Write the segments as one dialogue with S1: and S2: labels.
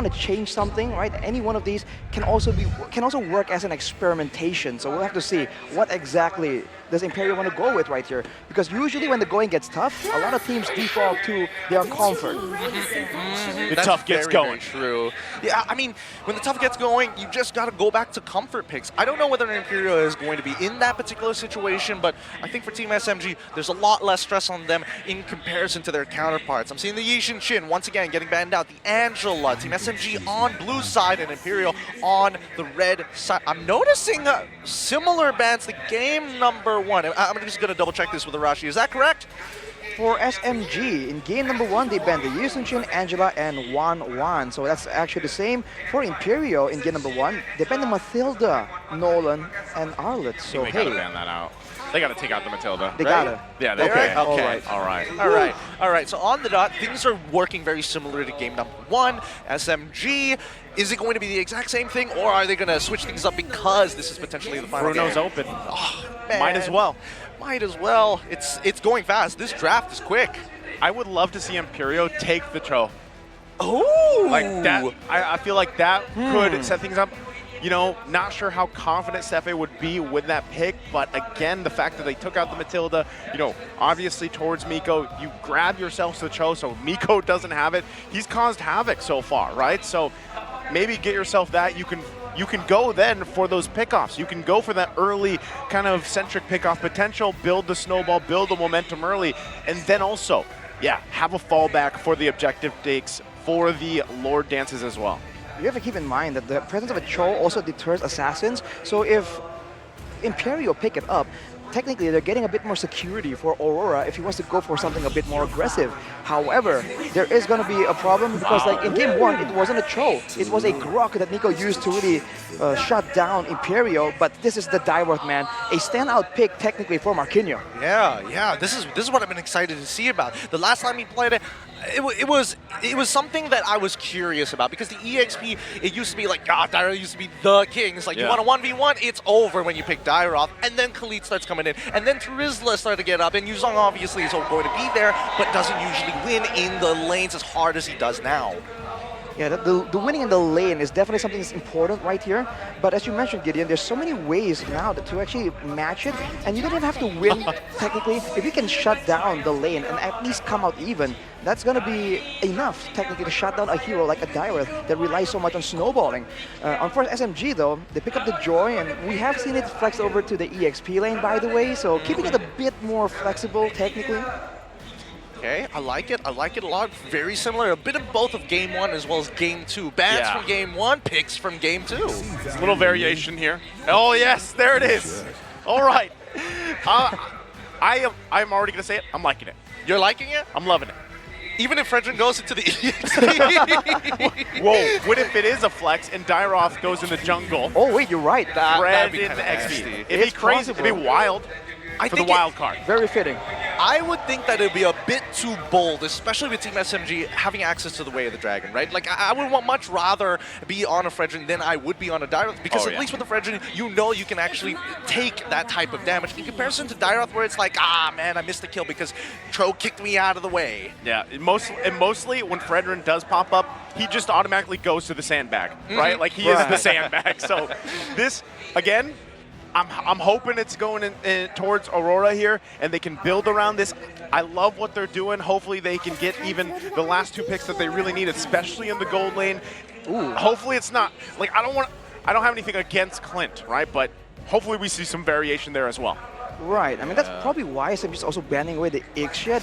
S1: want to change something, right? Any one of these can also work as an experimentation. So we'll have to see what exactly does Imperio want to go with right here. Because usually when the going gets tough, a lot of teams default to their comfort.
S2: The tough gets going.
S3: Very true. Yeah, I mean, when the tough gets going, you just got to go back to comfort picks. I don't know whether Imperio is going to be in that particular situation, but I think for Team SMG, there's a lot less stress on them in comparison to their counterparts. I'm seeing the Yishin Shin once again getting banned out. The Angela, Team SMG on blue side and Imperio on the red side. I'm noticing similar bans to game number 1. I'm just going to double check this with Arashi. Is that correct?
S1: For SMG, in game number 1, they banned the Yusunchin, Angela, and Wan. So that's actually the same for Imperio in game number 1. They banned the Mathilda, Nolan, and Arlet. So
S2: they gotta ban that out. They gotta take out the Matilda.
S1: They
S2: right?
S1: gotta.
S2: Yeah, they
S3: Okay. All right. So on the dot, things are working very similar to game number 1. SMG, is it going to be the exact same thing, or are they going to switch things up because this is potentially the final
S2: Bruno's
S3: game?
S2: open.
S3: Oh, man.
S2: Might as well.
S3: Might as well. It's going fast. This draft is quick.
S2: I would love to see Imperio take the Cho.
S3: Oh!
S2: Like that, I feel like that could set things up. You know, not sure how confident Stefe would be with that pick, but again, the fact that they took out the Matilda, you know, obviously towards Miko, you grab yourself to the Cho, so Miko doesn't have it. He's caused havoc so far, right? So maybe get yourself that. You can go then for those pickoffs. You can go for that early kind of centric pickoff potential, build the snowball, build the momentum early, and then also, yeah, have a fallback for the objective takes for the Lord dances as well.
S1: You have to keep in mind that the presence of a Cho also deters assassins. So if Imperio pick it up, technically they're getting a bit more security for Aurora if he wants to go for something a bit more aggressive. However, there is going to be a problem because like in game 1, it wasn't a Cho. It was a Grok that Nico used to really shut down Imperio, but this is the Daiworth, man. A standout pick technically for Marquinhos.
S3: Yeah. This is what I've been excited to see about. The last time he played it, it was something that I was curious about because the EXP, it used to be like, Dairoth used to be the king. It's like, you want a 1v1, it's over when you pick Dairoth, and then Khalid starts coming in, and then Trizla started to get up, and Yuzong obviously is going to be there, but doesn't usually win in the lanes as hard as he does now.
S1: Yeah, the winning in the lane is definitely something that's important right here. But as you mentioned, Gideon, there's so many ways now to actually match it, and you don't even have to win technically. If you can shut down the lane and at least come out even, that's going to be enough technically to shut down a hero like a Daiworth that relies so much on snowballing. Unfortunately, SMG though, they pick up the Joy, and we have seen it flex over to the EXP lane, by the way, so keeping it a bit more flexible technically.
S3: Okay, I like it a lot. Very similar, a bit of both of game 1 as well as game 2. Bans from game 1, picks from game 2.
S2: A little variation here. Oh yes, there it is. All right. I'm already gonna say it. I'm liking it.
S3: You're liking it?
S2: I'm loving it.
S3: Even if Fredrin goes into the EXP.
S2: Whoa, what if it is a flex and Dairoth goes in the jungle?
S1: Oh wait, you're right.
S3: That'd be
S2: Red in
S3: kinda
S2: the XP.
S3: nasty.
S2: It'd be crazy. It'd be wild for the wild card.
S1: Very fitting.
S3: I would think that it would be a bit too bold, especially with Team SMG having access to the Way of the Dragon, right? Like, I would much rather be on a Fredrin than I would be on a Dairoth, because at least with the Fredrin, you know you can actually take that type of damage in comparison to Dairoth, where it's like, man, I missed the kill because Tro kicked me out of the way.
S2: Yeah, mostly when Fredrin does pop up, he just automatically goes to the sandbag, right? Like, he is the sandbag. So this, again, I'm hoping it's going in towards Aurora here, and they can build around this. I love what they're doing. Hopefully they can get even the last 2 picks that they really need, especially in the gold lane. Ooh. Hopefully it's not, like, I don't have anything against Clint, right? But hopefully we see some variation there as well.
S1: Right. I mean, that's probably why SMG is also banning away the Ixia.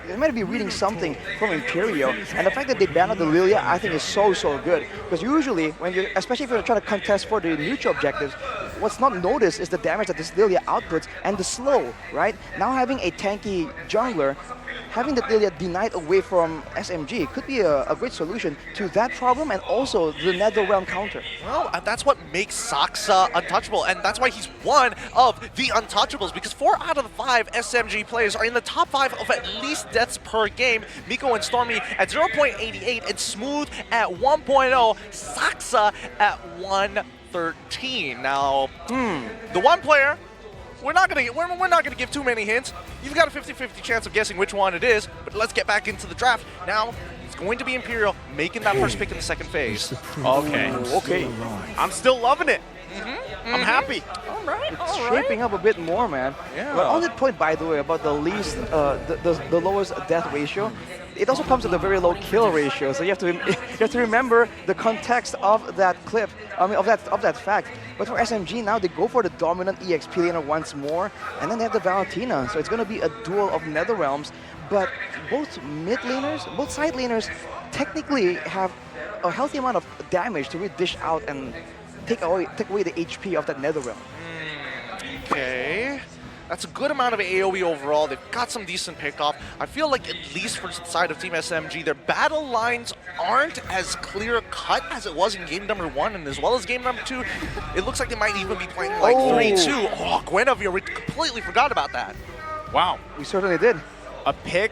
S1: They might be reading something from Imperio, and the fact that they banned out the Lilia, I think, is so good. Because usually, especially if you're trying to contest for the neutral objectives, what's not noticed is the damage that this Lilia outputs and the slow, right? Now having a tanky jungler, having the Lilia denied away from SMG could be a great solution to that problem, and also the Netherrealm counter.
S3: Well, that's what makes Saksa untouchable, and that's why he's one of the untouchables, because 4 out of the 5 SMG players are in the top 5 of at least deaths per game. Miko and Stormy at 0.88 and Smooth at 1.0, Saksa at 113. Now, the one player, we're not gonna give too many hints. You've got a 50-50 chance of guessing which one it is, but let's get back into the draft. Now, It's going to be Imperial making that first pick in the second phase.
S2: Okay.
S1: Okay.
S2: I'm still loving it. I'm happy.
S3: All right,
S1: It's shaping up a bit more, man.
S3: Yeah.
S1: But on that point, by the way, about the least, the lowest death ratio, it also comes with a very low kill ratio. So you have to you have to remember the context of that clip. I mean, of that fact. But for SMG now, they go for the dominant EXP laner once more, and then they have the Valentina. So it's going to be a duel of Netherrealms. But both mid laners, both side laners, technically have a healthy amount of damage to really dish out and take away the HP of that Netherrealm.
S3: Okay. That's a good amount of AoE overall. They've got some decent pickoff. I feel like at least for the side of Team SMG, their battle lines aren't as clear-cut as it was in game number 1 and as well as game number 2. It looks like they might even be playing like 3-2. Oh, Guinevere, we completely forgot about that.
S2: Wow.
S1: We certainly did.
S2: A pick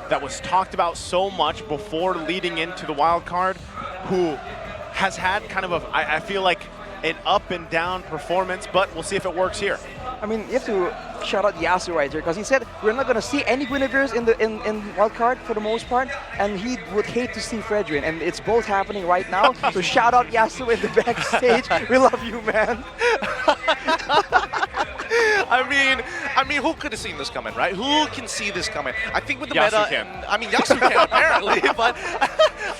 S2: that was talked about so much before leading into the wild card, who has had kind of a, I feel like, an up and down performance, but we'll see if it works here.
S1: I mean, you have to shout out Yasu right here because he said we're not going to see any Guineveres in wildcard for the most part, and he would hate to see Fredrin, and it's both happening right now. So shout out Yasu in the backstage. We love you, man.
S3: I mean, who could have seen this coming, right? Who can see this coming? I think with the
S2: Yasu
S3: meta,
S2: can.
S3: I mean, Yasu can apparently, but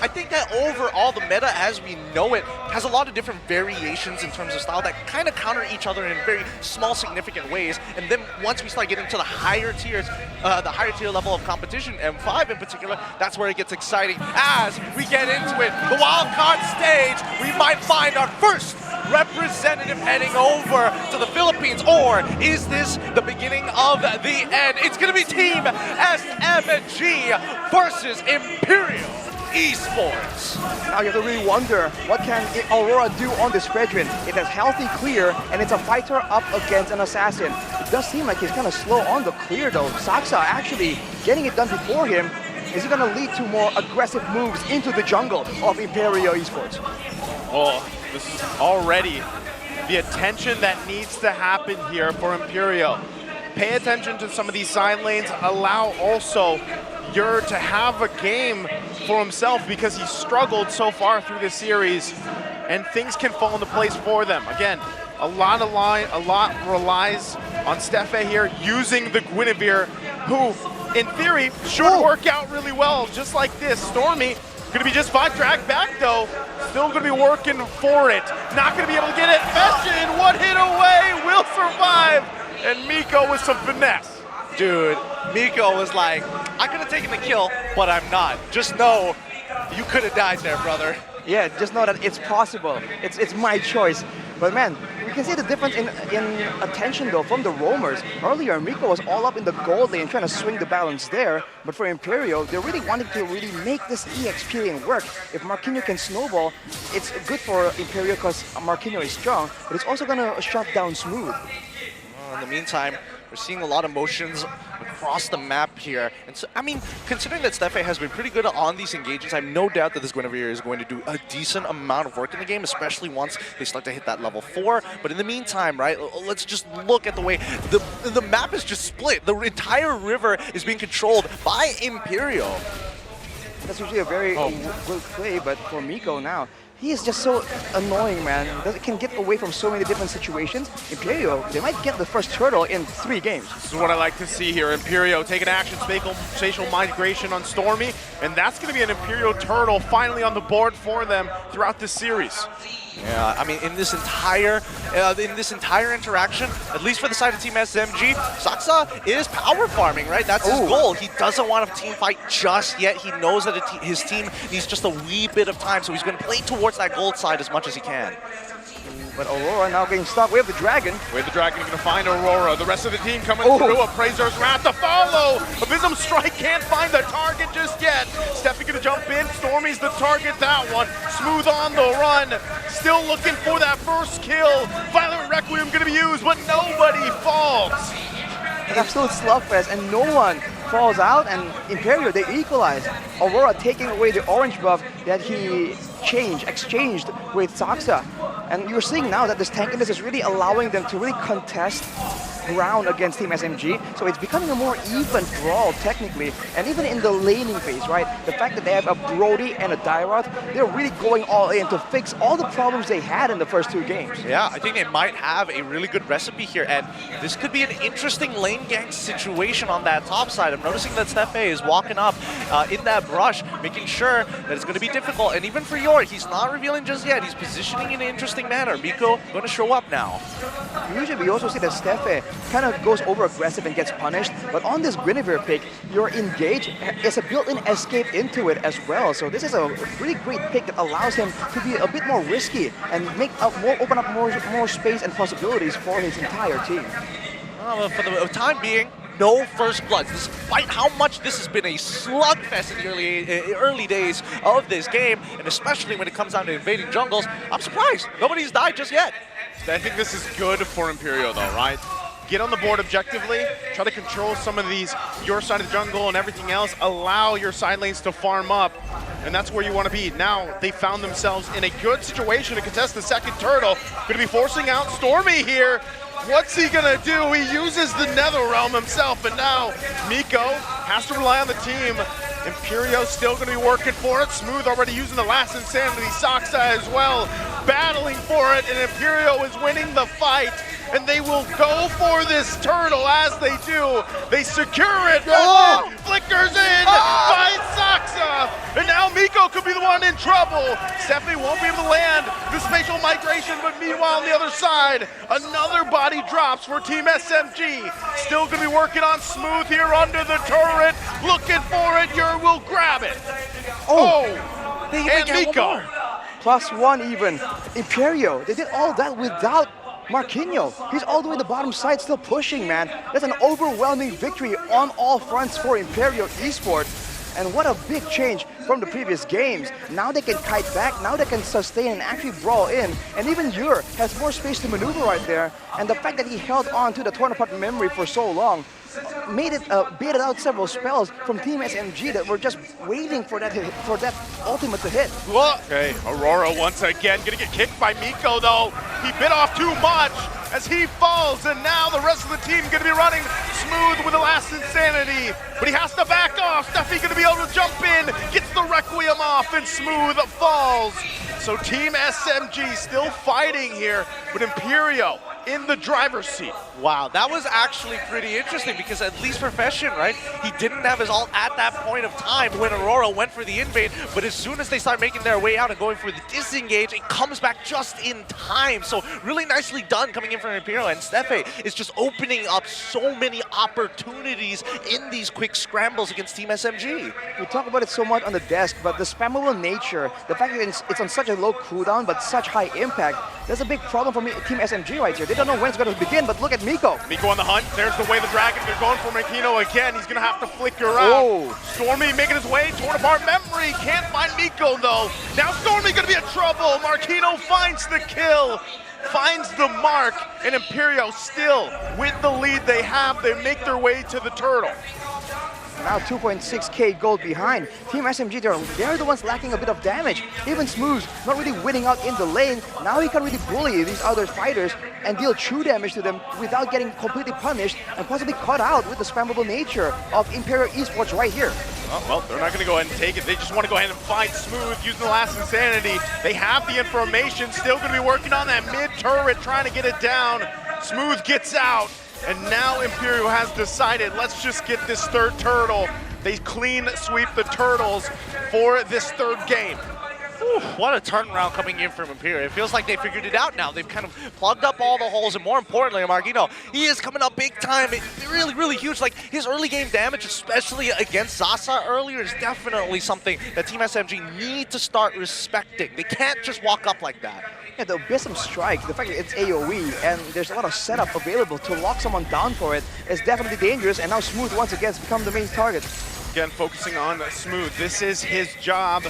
S3: I think that overall the meta as we know it has a lot of different variations in terms of style that kind of counter each other in very small, significant ways. And then once we start getting to the higher tiers, the higher tier level of competition, M5 in particular, that's where it gets exciting. As we get into it, the wild card stage, we might find our first representative heading over to the Philippines, or is this the beginning of the end? It's going to be Team SMG versus Imperial Esports.
S1: Now you have to really wonder, what can Aurora do on this Fredrin? It has healthy clear, and it's a fighter up against an assassin. It does seem like he's kind of slow on the clear though. Saksa actually getting it done before him. Is it going to lead to more aggressive moves into the jungle of Imperio Esports?
S2: Oh, this is already the attention that needs to happen here for Imperio. Pay attention to some of these side lanes. Allow also Yer to have a game for himself because he struggled so far through this series, and things can fall into place for them. Again, a lot relies on Steffe here using the Guinevere, who in theory should work out really well, just like this. Stormy gonna be just fine, dragged back though. Still gonna be working for it. Not gonna be able to get it. Feshin, one hit away, will survive. And Miko with some finesse.
S3: Dude, Miko was like, I could have taken the kill, but I'm not. Just know, you could have died there, brother.
S1: Yeah, just know that it's possible. It's my choice. But man, we can see the difference in attention though from the roamers. Earlier, Miko was all up in the gold lane trying to swing the balance there. But for Imperio, they're really wanting to really make this EXP lane work. If Marquinhos can snowball, it's good for Imperio because Marquinhos is strong, but it's also going to shut down Smooth.
S3: In the meantime, we're seeing a lot of motions across the map here. And so, I mean, considering that Steffe has been pretty good on these engagements, I have no doubt that this Guinevere is going to do a decent amount of work in the game, especially once they start to hit that level 4. But in the meantime, right, let's just look at the way the map is just split. The entire river is being controlled by Imperio.
S1: That's usually a very good play, but for Miko now, he is just so annoying, man. He can get away from so many different situations. Imperio, they might get the first turtle in 3 games.
S2: This is what I like to see here. Imperio taking action, spatial migration on Stormy, and that's going to be an Imperio turtle finally on the board for them throughout this series.
S3: Yeah, I mean, in this entire interaction, at least for the side of Team SMG, Saksa is power farming, right? That's his goal. He doesn't want a team fight just yet. He knows that his team needs just a wee bit of time, so he's going to play towards that gold side as much as he can.
S1: But Aurora now getting stuck with the dragon.
S2: With the dragon, going to find Aurora. The rest of the team coming through. Appraiser's Wrath to follow. Abysm Strike can't find the target just yet. Steffi going to jump in. Stormy's the target, that one. Smooth on the run. Still looking for that first kill. Violent Requiem going to be used, but nobody falls.
S1: An absolute slugfest, and no one falls out, and Imperio, they equalize. Aurora taking away the orange buff that he exchanged with Saksa. And you're seeing now that this tankiness is really allowing them to really contest ground against Team SMG, so it's becoming a more even brawl technically, and even in the laning phase, right? The fact that they have a Brody and a Dairoth, they're really going all in to fix all the problems they had in the first 2 games.
S3: Yeah, I think they might have a really good recipe here, and this could be an interesting lane gang situation on that top side. I'm noticing that Stefe is walking up in that brush, making sure that it's going to be difficult, and even for Yor, he's not revealing just yet. He's positioning in an interesting manner. Miko going to show up now.
S1: Usually we also see that Stefe kind of goes over aggressive and gets punished, but on this Guinevere pick, your engage is a built-in escape into it as well. So this is a really great pick that allows him to be a bit more risky and open up more space and possibilities for his entire team.
S3: Well, for the time being, no first bloods. Despite how much this has been a slugfest in the early days of this game, and especially when it comes down to invading jungles, I'm surprised nobody's died just yet.
S2: I think this is good for Imperio though, right? Get on the board objectively, try to control some of these, your side of the jungle and everything else, allow your side lanes to farm up, and that's where you want to be. Now, they found themselves in a good situation to contest the second turtle. Going to be forcing out Stormy here. What's he going to do? He uses the Nether Realm himself, and now Miko has to rely on the team. Imperio still going to be working for it. Smooth already using the last Insanity. Saksa as well, battling for it, and Imperio is winning the fight. And they will go for this turtle as they do. They secure it, but then flickers in, finds Saksa. And now Miko could be the one in trouble. Stephanie won't be able to land the spatial migration, but meanwhile on the other side, another body drops for Team SMG. Still gonna be working on Smooth here under the turret. Looking for it, Yor will grab it. And Miko.
S1: +1 even. Imperio, they did all that without Marquinhos. He's all the way to the bottom side, still pushing, man. That's an overwhelming victory on all fronts for Imperio Esports. And what a big change from the previous games. Now they can kite back, now they can sustain and actually brawl in. And even Yor has more space to maneuver right there. And the fact that he held on to the torn apart memory for so long made it baited out several spells from Team SMG that were just waiting for that ultimate to hit.
S2: Okay, Aurora once again gonna get kicked by Miko though. He bit off too much as he falls, and now the rest of the team gonna be running Smooth with the last Insanity. But he has to back off. Steffi gonna be able to jump in, gets the Requiem off, and Smooth falls. So Team SMG still fighting here, but Imperio in the driver's seat.
S3: Wow, that was actually pretty interesting because at least Profession, right? He didn't have his ult at that point of time when Aurora went for the invade, but as soon as they start making their way out and going for the disengage, it comes back just in time. So really nicely done coming in from Imperial, and Stefe is just opening up so many opportunities in these quick scrambles against Team SMG.
S1: We talk about it so much on the desk, but the spammable nature, the fact that it's on such a low cooldown but such high impact, that's a big problem for Team SMG right here. They don't know when it's going to begin, but look at Miko.
S2: Miko on the hunt. There's the way the dragon. They're going for Makino again. He's going to have to flicker out. Stormy making his way. Torn apart memory. Can't find Miko though. Now Stormy going to be in trouble. Marquino finds the kill. Finds the mark. And Imperio still with the lead they have. They make their way to the turtle.
S1: Now 2.6k gold behind. Team SMG, they're the ones lacking a bit of damage. Even Smooth not really winning out in the lane. Now he can really bully these other fighters and deal true damage to them without getting completely punished and possibly caught out with the spammable nature of Imperial Esports right here.
S2: Oh, well, they're not going to go ahead and take it. They just want to go ahead and fight Smooth using the last Insanity. They have the information. Still going to be working on that mid-turret, trying to get it down. Smooth gets out. And now Imperio has decided, let's just get this third turtle. They clean sweep the turtles for this third game.
S3: Whew, what a turnaround coming in from Imperio. It feels like they figured it out now. They've kind of plugged up all the holes, and more importantly, Marquino, he is coming up big time. Really, really huge. Like, his early game damage, especially against Zaza earlier, is definitely something that Team SMG need to start respecting. They can't just walk up like that.
S1: Yeah, the Abyssum Strike, the fact that it's AoE and there's a lot of setup available to lock someone down for it is definitely dangerous, and now Smooth once again has become the main target.
S2: Again, focusing on Smooth. This is his job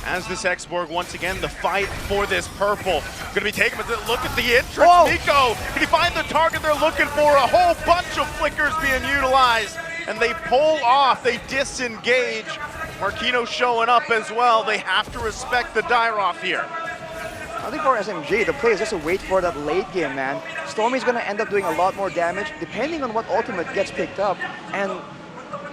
S2: as this X-Borg. Once again, the fight for this purple. Gonna be taken, but look at the entrance. Miko, can he find the target they're looking for? A whole bunch of flickers being utilized, and they pull off, they disengage. Marquino showing up as well. They have to respect the Dairoth here.
S1: I think for SMG, the play is just to wait for that late game, man. Stormy's gonna end up doing a lot more damage depending on what ultimate gets picked up. And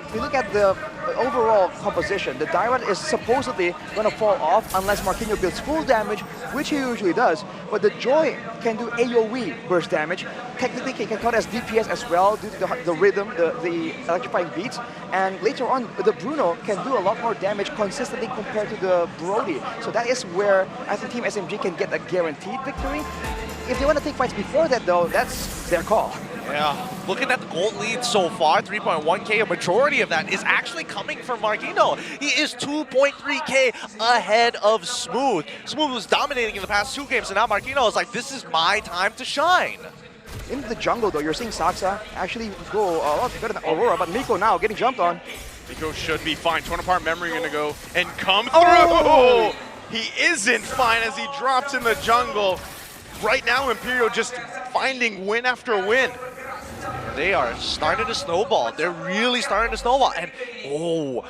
S1: if you look at the overall composition, the Dyrad is supposedly going to fall off unless Marquinhos builds full damage, which he usually does. But the Joy can do AoE burst damage. Technically, he can count as DPS as well due to the rhythm, the electrifying beats. And later on, the Bruno can do a lot more damage consistently compared to the Brody. So that is where I think Team SMG can get a guaranteed victory. If they want to take fights before that, though, that's their call.
S3: Yeah, looking at the gold lead so far, 3.1k, a majority of that is actually coming from Marquinhos. He is 2.3k ahead of Smooth. Smooth was dominating in the past 2 games, and now Marquinhos is like, this is my time to shine.
S1: In the jungle, though, you're seeing Saksa actually go a lot better than Aurora, but Miko now getting jumped on.
S2: Miko should be fine. Torn apart memory gonna go and come through.
S1: Oh!
S2: He isn't fine as he drops in the jungle. Right now, IMPERIO just finding win after win.
S3: They are starting to snowball. They're really starting to snowball. And, oh,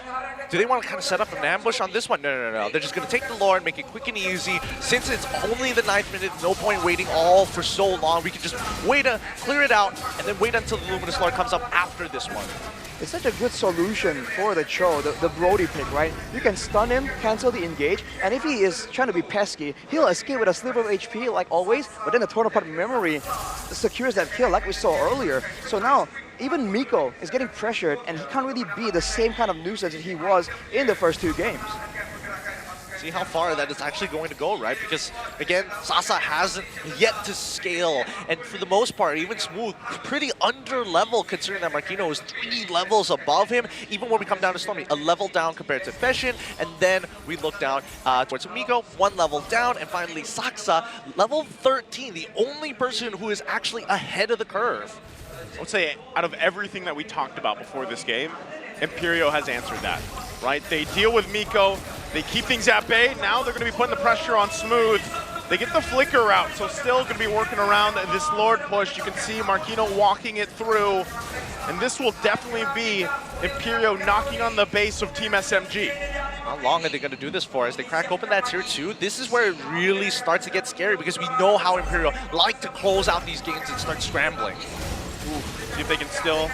S3: do they want to kind of set up an ambush on this one? No. They're just going to take the Lord, make it quick and easy. Since it's only the 9th minute, no point waiting all for so long. We can just wait to clear it out and then wait until the Luminous Lord comes up after this one.
S1: It's such a good solution for the Cho, the Brody pick, right? You can stun him, cancel the engage, and if he is trying to be pesky, he'll escape with a sliver of HP like always, but then the Torn Apart memory secures that kill like we saw earlier. So now, even Miko is getting pressured, and he can't really be the same kind of nuisance that he was in the first 2 games.
S3: See how far that is actually going to go, right? Because, again, Sasa hasn't yet to scale. And for the most part, even Smooth, pretty under-level considering that Marquinhos is 3 levels above him. Even when we come down to Stormy, a level down compared to Feshin. And then we look down towards Miko, 1 level down. And finally, Saksa, level 13, the only person who is actually ahead of the curve.
S2: I would say out of everything that we talked about before this game, IMPERIO has answered that, right? They deal with Miko, they keep things at bay. Now they're going to be putting the pressure on Smooth. They get the flicker out, so still going to be working around this Lord push. You can see Marquinhos walking it through, and this will definitely be IMPERIO knocking on the base of Team SMG.
S3: How long are they going to do this for? As they crack open that tier 2, this is where it really starts to get scary because we know how IMPERIO like to close out these games and start scrambling.
S2: See if they can still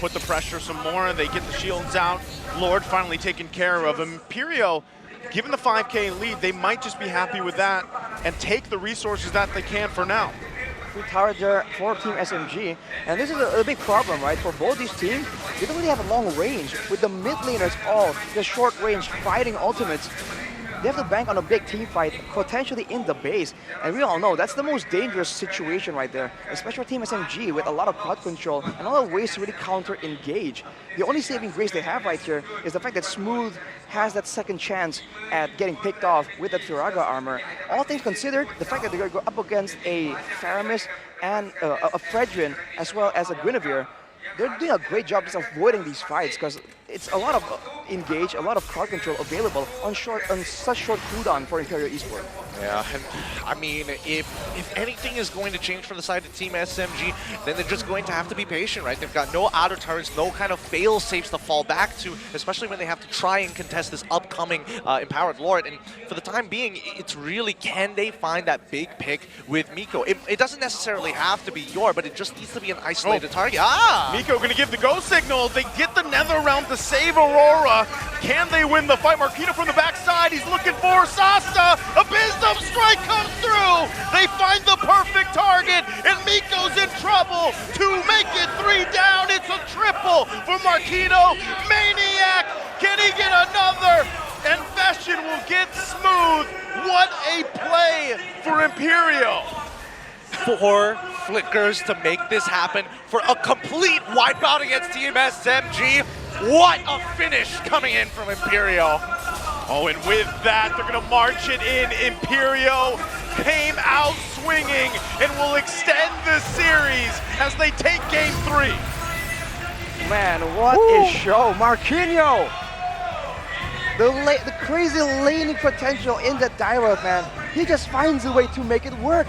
S2: put the pressure some more. They get the shields out. Lord finally taken care of. IMPERIO, given the 5k lead, they might just be happy with that and take the resources that they can for now.
S1: Free tower there for Team SMG, and this is a big problem, right? For both these teams, they don't really have a long range. With the mid laners all the short range fighting ultimates, they have to bank on a big team fight, potentially in the base. And we all know that's the most dangerous situation right there, especially for Team SMG with a lot of crowd control and a lot of ways to really counter-engage. The only saving grace they have right here is the fact that Smooth has that second chance at getting picked off with that Firaga armor. All things considered, the fact that they're going to go up against a Faramis and a Fredrin as well as a Guinevere, they're doing a great job just avoiding these fights because it's a lot of engage, a lot of crowd control available on such short cooldown for IMPERIO Esports.
S3: Yeah, and I mean, if anything is going to change from the side of Team SMG, then they're just going to have to be patient, right? They've got no outer turrets, no kind of fail-safes to fall back to, especially when they have to try and contest this upcoming Empowered Lord. And for the time being, it's really, can they find that big pick with Miko? It doesn't necessarily have to be Yor, but it just needs to be an isolated target.
S2: Miko going to give the go signal. They get the Nether Realm to save Aurora. Can they win the fight? Marquinhos from the backside. He's looking for Sasta. Abysmal strike comes through. They find the perfect target, and Miko's in trouble to make it 3 down. It's a triple for Marquinhos. Maniac. Can he get another? And Fashion will get Smooth. What a play for IMPERIO.
S3: 4 flickers to make this happen for a complete wipeout against Team SMG. What a finish coming in from IMPERIO.
S2: Oh, and with that, they're going to march it in. IMPERIO came out swinging and will extend the series as they take game 3.
S1: Man, what a show. Marquinhos! The crazy laning potential in the Dyrad, man. He just finds a way to make it work.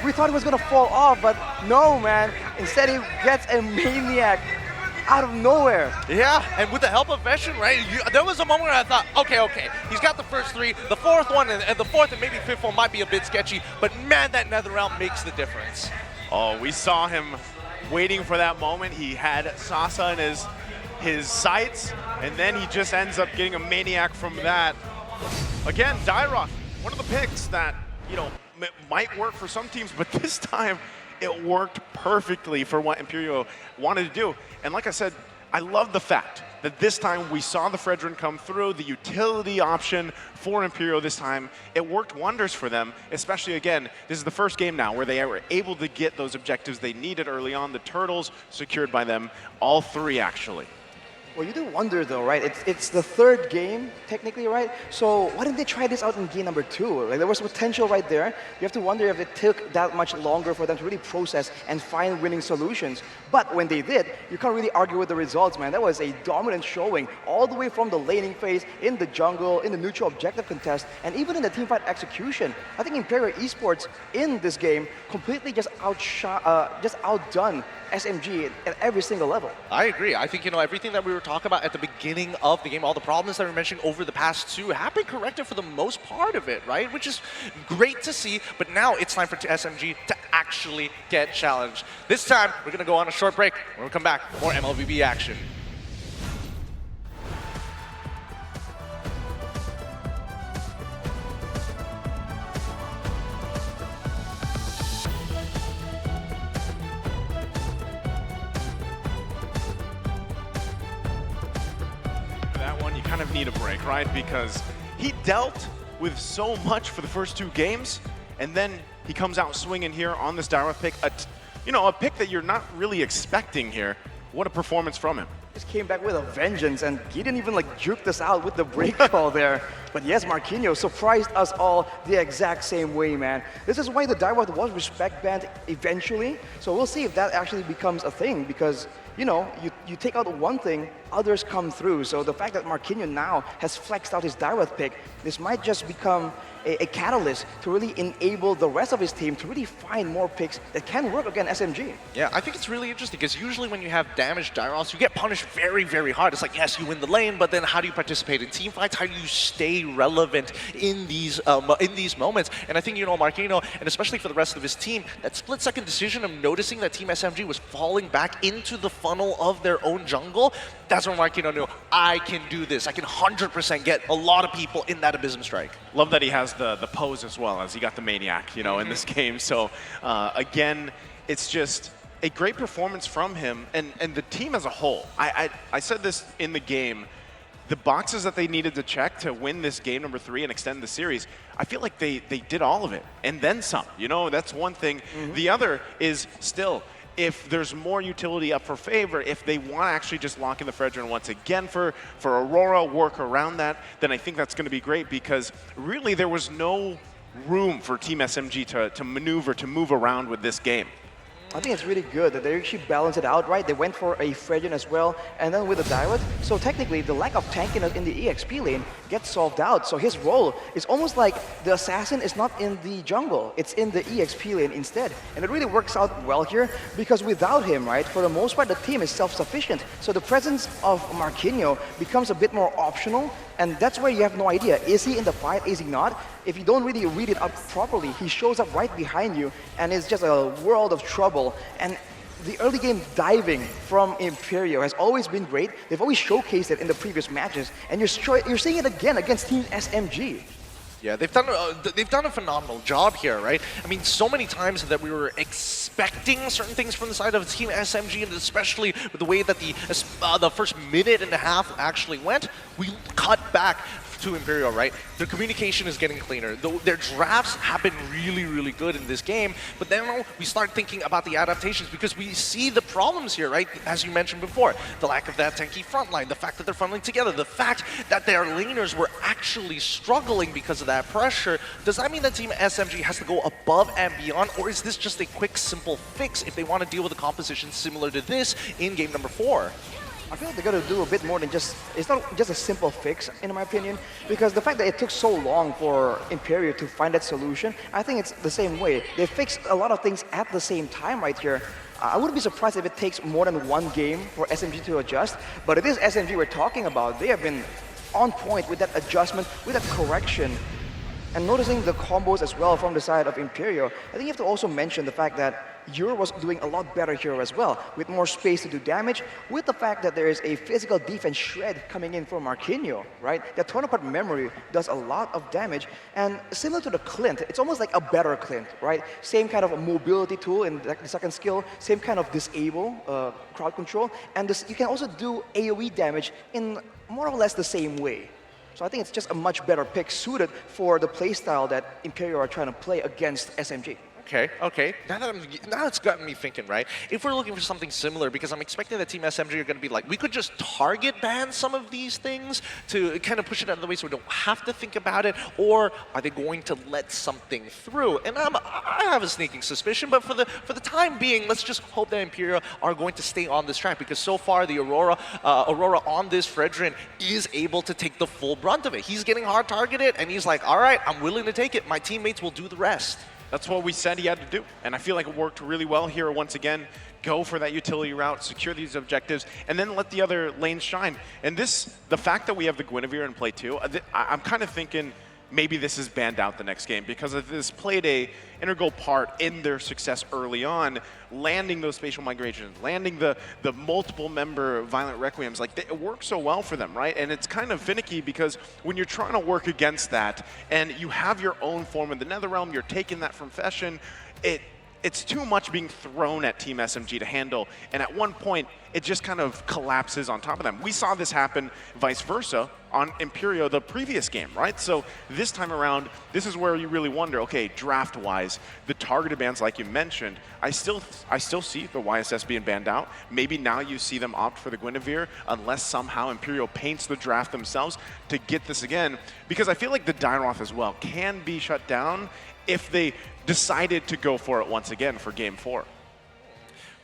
S1: We thought he was going to fall off, but no, man. Instead, he gets a Maniac. out of nowhere.
S3: Yeah, and with the help of Veshin, right, there was a moment where I thought, okay, he's got the first three, the fourth one and the fourth and maybe fifth one might be a bit sketchy, but man, that nether realm makes the difference.
S2: Oh, we saw him waiting for that moment. He had Sasa in his sights, and then he just ends up getting a maniac from that. Again, Dairoth, one of the picks that, you know, might work for some teams, but this time it worked perfectly for what IMPERIO wanted to do. And like I said, I love the fact that this time we saw the Fredrin come through, the utility option for IMPERIO this time. It worked wonders for them, especially again, this is the first game now where they were able to get those objectives they needed early on. The turtles secured by them, all three actually.
S1: Well, you do wonder though, right? It's the third game, technically, right? So why didn't they try this out in game number 2? Like, there was potential right there. You have to wonder if it took that much longer for them to really process and find winning solutions. But when they did, you can't really argue with the results, man. That was a dominant showing, all the way from the laning phase, in the jungle, in the neutral objective contest, and even in the teamfight execution. I think IMPERIO Esports in this game completely just outdone SMG at every single level.
S3: I agree. I think, you know, everything that we were talking about at the beginning of the game, all the problems that we mentioned over the past two have been corrected for the most part of it, right? Which is great to see, but now it's time for SMG to actually get challenged. This time, we're going to go on a short break. When we come back, more MLVB action.
S2: Kind of need a break, right? Because he dealt with so much for the first two games, and then he comes out swinging here on this Dairoth pick, a pick that you're not really expecting here. What a performance from him.
S1: Just came back with a vengeance, and he didn't even like juke us out with the break call there. But yes, Marquinhos surprised us all the exact same way, man. This is why the Dairoth was respect banned eventually. So we'll see if that actually becomes a thing, because you know, you take out one thing, others come through. So the fact that Marquinhos now has flexed out his Dairoth pick, this might just become a catalyst to really enable the rest of his team to really find more picks that can work against SMG.
S3: Yeah, I think it's really interesting because usually when you have damaged Dairoths, you get punished very, very hard. It's like, yes, you win the lane, but then how do you participate in team fights? How do you stay relevant in these moments? And I think, you know, Marquinhos, and especially for the rest of his team, that split-second decision of noticing that Team SMG was falling back into the funnel of their own jungle, that's when Marquinhos knew, I can do this. I can 100% get a lot of people in that Abysm Strike.
S2: Love that he has the pose as well, as he got the Maniac, you know, in this game. So again, it's just a great performance from him and the team as a whole. I said this in the game, the boxes that they needed to check to win this game number 3 and extend the series, I feel like they did all of it and then some. You know, that's one thing. The other is still, if there's more utility up for favor, if they want to actually just lock in the Fredrin once again for Aurora, work around that, then I think that's going to be great, because really there was no room for Team SMG to maneuver, to move around with this game.
S1: I think it's really good that they actually balance it out, right? They went for a Fredrin as well, and then with the Dairoth. So technically, the lack of tankiness in the EXP lane gets solved out. So his role is almost like the assassin is not in the jungle, it's in the EXP lane instead. And it really works out well here, because without him, right, for the most part, the team is self-sufficient. So the presence of Marquinhos becomes a bit more optional, and that's where you have no idea. Is he in the fight? Is he not? If you don't really read it up properly, he shows up right behind you, and it's just a world of trouble. And the early game diving from IMPERIO has always been great. They've always showcased it in the previous matches, and you're seeing it again against Team SMG.
S3: Yeah, they've done a phenomenal job here, right? I mean, so many times that we were expecting certain things from the side of Team SMG, and especially with the way that the first minute and a half actually went, we cut back to IMPERIO, right? Their communication is getting cleaner. Their drafts have been really, really good in this game, but then we start thinking about the adaptations, because we see the problems here, right? As you mentioned before, the lack of that tanky front line, the fact that they're funneling together, the fact that their laners were actually struggling because of that pressure. Does that mean that Team SMG has to go above and beyond, or is this just a quick, simple fix if they want to deal with a composition similar to this in game number 4?
S1: I feel like they got to do a bit more than just, it's not just a simple fix, in my opinion, because the fact that it took so long for Imperio to find that solution, I think it's the same way. They fixed a lot of things at the same time right here. I wouldn't be surprised if it takes more than one game for SMG to adjust, but it is SMG we're talking about. They have been on point with that adjustment, with that correction. And noticing the combos as well from the side of Imperio, I think you have to also mention the fact that Euro was doing a lot better here as well, with more space to do damage, with the fact that there is a physical defense shred coming in from Marquinhos, right? That torn apart memory does a lot of damage, and similar to the Clint, it's almost like a better Clint, right? Same kind of a mobility tool in the second skill, same kind of disable crowd control, and this, you can also do AoE damage in more or less the same way. So I think it's just a much better pick suited for the playstyle that Imperio are trying to play against SMG.
S3: Okay. Now it's gotten me thinking, right? If we're looking for something similar, because I'm expecting that Team SMG are going to be like, we could just target ban some of these things to kind of push it out of the way so we don't have to think about it, or are they going to let something through? And I have a sneaking suspicion, but for the time being, let's just hope that Imperial are going to stay on this track, because so far the Aurora on this Fredrin is able to take the full brunt of it. He's getting hard targeted, and he's like, all right, I'm willing to take it. My teammates will do the rest.
S2: That's what we said he had to do, and I feel like it worked really well here once again. Go for that utility route, secure these objectives, and then let the other lanes shine. And this, the fact that we have the Guinevere in play too, I'm kind of thinking maybe this is banned out the next game, because this played a integral part in their success early on, landing those spatial migrations, landing the multiple member violent requiems. Like, it works so well for them, right? And it's kind of finicky, because when you're trying to work against that and you have your own form in the Netherrealm, you're taking that from Fashion, it's too much being thrown at Team SMG to handle, and at one point, it just kind of collapses on top of them. We saw this happen vice versa on Imperio the previous game, right? So this time around, this is where you really wonder, okay, draft-wise, the targeted bans like you mentioned, I still see the YSS being banned out. Maybe now you see them opt for the Guinevere, unless somehow Imperio paints the draft themselves to get this again, because I feel like the Dyroth as well can be shut down if they decided to go for it once again for Game 4.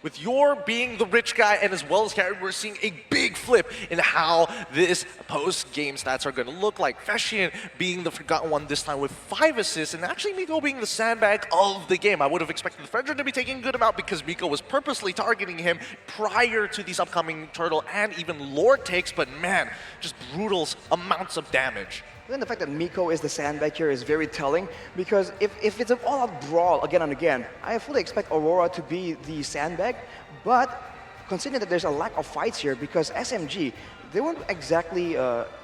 S3: With Yor being the rich guy and as well as Carry, we're seeing a big flip in how this post-game stats are going to look like. Fashion being the forgotten one this time with 5 assists, and actually Miko being the sandbag of the game. I would have expected the Fredrin to be taking a good amount because Miko was purposely targeting him prior to these upcoming Turtle and even Lord takes, but man, just brutal amounts of damage.
S1: Then the fact that Miko is the sandbag here is very telling, because if it's an all-out brawl again and again, I fully expect Aurora to be the sandbag, but considering that there's a lack of fights here, because SMG, they weren't exactly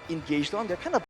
S1: engaged on, they're kind of